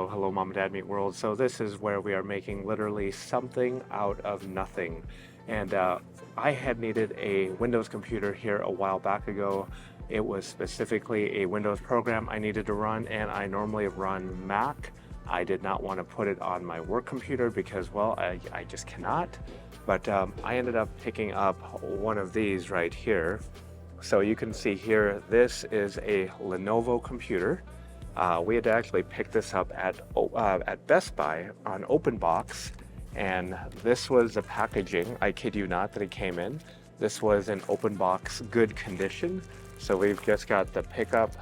Hello Mom and Dad Meet World. So this is where we are making literally something out of nothing. And I had needed a Windows computer here a while back ago. It was specifically a Windows program I needed to run, and I normally run Mac. I did not want to put it on my work computer because, well, I just cannot. But I ended up picking up one of these right here. So you can see here, this is a Lenovo computer. We had to actually pick this up at Best Buy on open box, and this was the packaging. I kid you not that it came in. This was an open box, good condition. So we've just got the pickup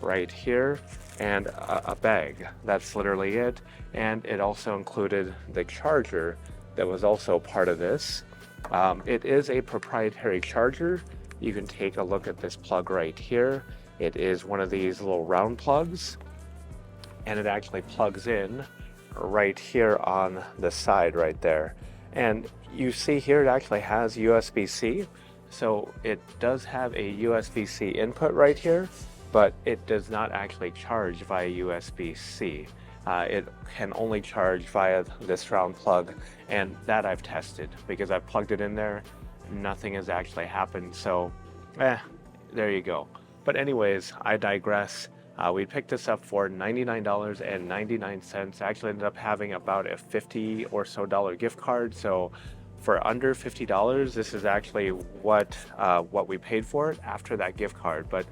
right here and a bag. That's literally it. And it also included the charger that was also part of this. It is a proprietary charger. You can take a look at this plug right here. It is one of these little round plugs, and it actually plugs in right here on the side right there. And you see here it actually has USB-C. So it does have a USB-C input right here, but it does not actually charge via USB-C. It can only charge via this round plug, and that I've tested because I've plugged it in there. Nothing has actually happened. So, there you go. But anyways, I digress. We picked this up for $99.99. I actually ended up having about a $50 or so gift card. So for under $50, this is actually what we paid for it after that gift card. But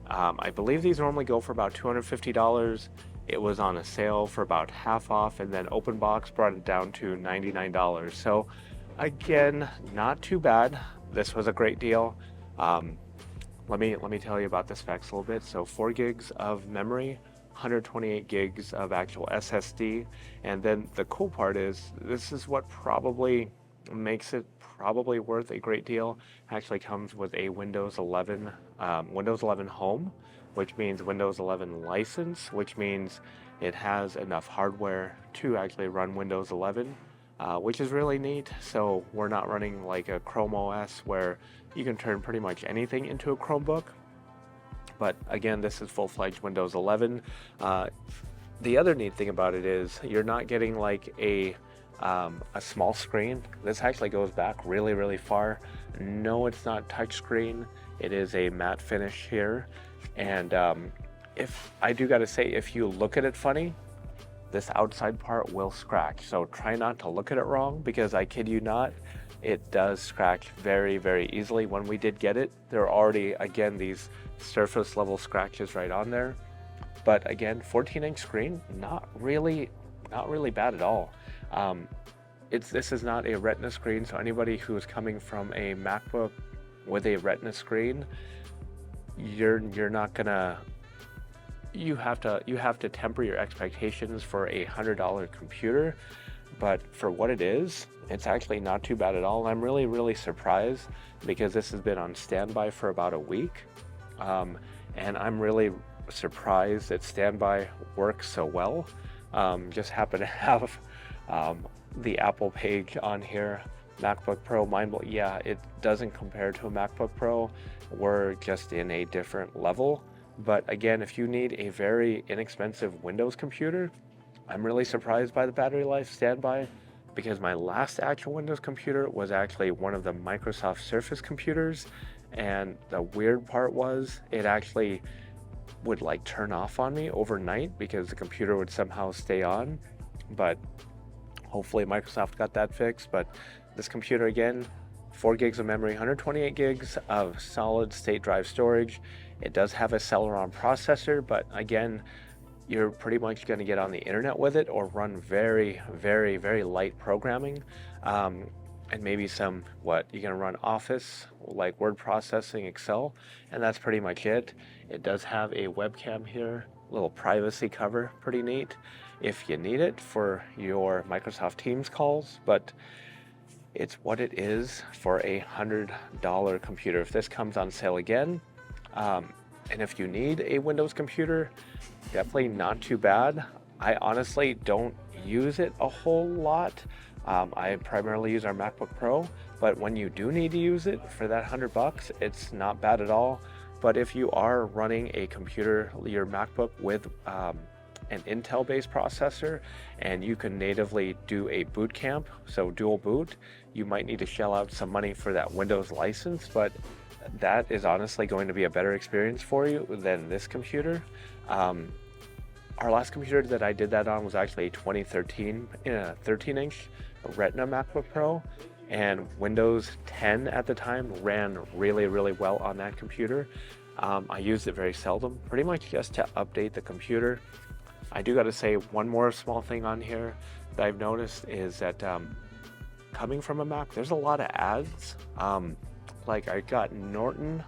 I believe these normally go for about $250. It was on a sale for about half off, and then open box brought it down to $99. So again, not too bad. This was a great deal. Let me tell you about the specs a little bit. So 4 gigs of memory, 128 gigs of actual SSD, and then the cool part is this is what probably makes it probably worth a great deal. It actually comes with a Windows 11 Home, which means Windows 11 license, which means it has enough hardware to actually run Windows 11. Which is really neat. So we're not running like a Chrome OS where you can turn pretty much anything into a Chromebook. But again, this is full-fledged Windows 11. The other neat thing about it is you're not getting like a small screen. This actually goes back really, really far. No, it's not touchscreen. It is a matte finish here. And if I do got to say, if you look at it funny, this outside part will scratch. So try not to look at it wrong, because I kid you not, it does scratch very, very easily. When we did get it, there are already, again, these surface level scratches right on there. But again, 14-inch screen, not really bad at all. This is not a Retina screen, so anybody who is coming from a MacBook with a Retina screen, you're not gonna. You have to temper your expectations for a $100 computer, but for what it is, it's actually not too bad at all. And I'm really, really surprised because this has been on standby for about a week, and I'm really surprised that standby works so well. Just happen to have the Apple page on here, MacBook Pro. Yeah, it doesn't compare to a MacBook Pro. We're just in a different level. But again, if you need a very inexpensive Windows computer, I'm really surprised by the battery life standby, because my last actual Windows computer was actually one of the Microsoft Surface computers, and the weird part was it actually would like turn off on me overnight because the computer would somehow stay on. But hopefully Microsoft got that fixed. But this computer, again, 4 gigs of memory, 128 gigs of solid state drive storage. It does have a Celeron processor, but again, you're pretty much going to get on the internet with it or run very, very, very light programming, and maybe some, you're going to run Office, like word processing, Excel, and that's pretty much it. It does have a webcam here, little privacy cover, pretty neat if you need it for your Microsoft Teams calls, but it's what it is for a $100 computer. If this comes on sale again, and if you need a Windows computer, definitely not too bad. I honestly don't use it a whole lot. I primarily use our MacBook Pro, but when you do need to use it for that $100, it's not bad at all. But if you are running a computer, your MacBook with an Intel based processor and you can natively do a boot camp, so dual boot, you might need to shell out some money for that Windows license, but that is honestly going to be a better experience for you than this computer. Our last computer that I did that on was actually a 2013 13-inch Retina MacBook Pro, and Windows 10 at the time ran really well on that computer. I used it very seldom, pretty much just to update the computer. I do got to say one more small thing on here that I've noticed is that coming from a Mac, there's a lot of ads. Like I got Norton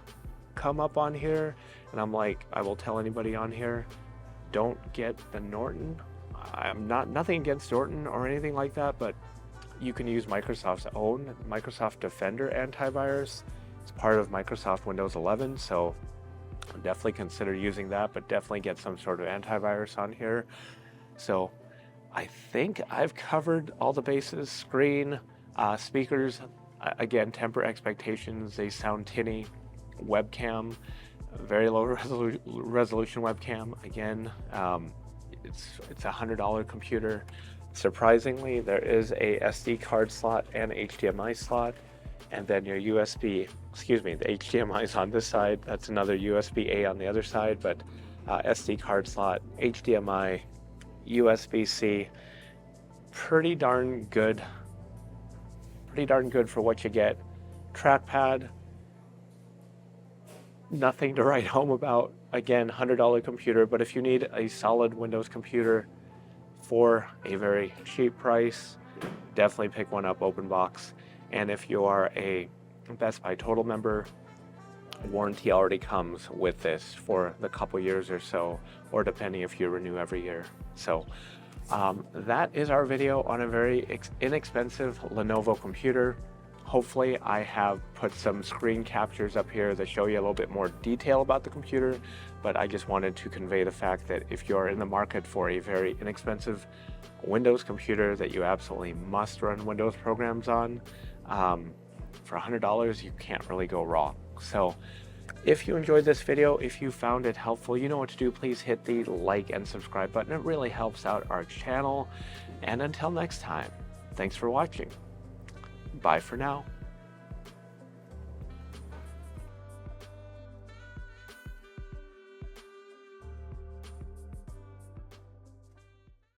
come up on here, and I'm like, I will tell anybody on here, don't get the Norton. I'm nothing against Norton or anything like that, but you can use Microsoft's own Microsoft Defender antivirus. It's part of Microsoft Windows 11, so definitely consider using that, but definitely get some sort of antivirus on here. So I think I've covered all the bases. Screen, speakers, again, temper expectations. They sound tinny. Webcam, very low resolution webcam. Again, it's a $100 computer. Surprisingly, there is a SD card slot and HDMI slot, and then your USB, excuse me, the HDMI is on this side. That's another USB-A on the other side, but SD card slot, HDMI, USB-C, pretty darn good for what you get. Trackpad, nothing to write home about. Again, $100 computer, but if you need a solid Windows computer for a very cheap price, definitely pick one up open box. And if you are a Best Buy Total member, warranty already comes with this for the couple years or so, or depending if you renew every year. So that is our video on a very inexpensive Lenovo computer. Hopefully I have put some screen captures up here that show you a little bit more detail about the computer, but I just wanted to convey the fact that if you're in the market for a very inexpensive Windows computer that you absolutely must run Windows programs on, for $100 you can't really go wrong. So if you enjoyed this video, if you found it helpful, you know what to do. Please hit the like and subscribe button. It really helps out our channel. And until next time, thanks for watching. Bye for now.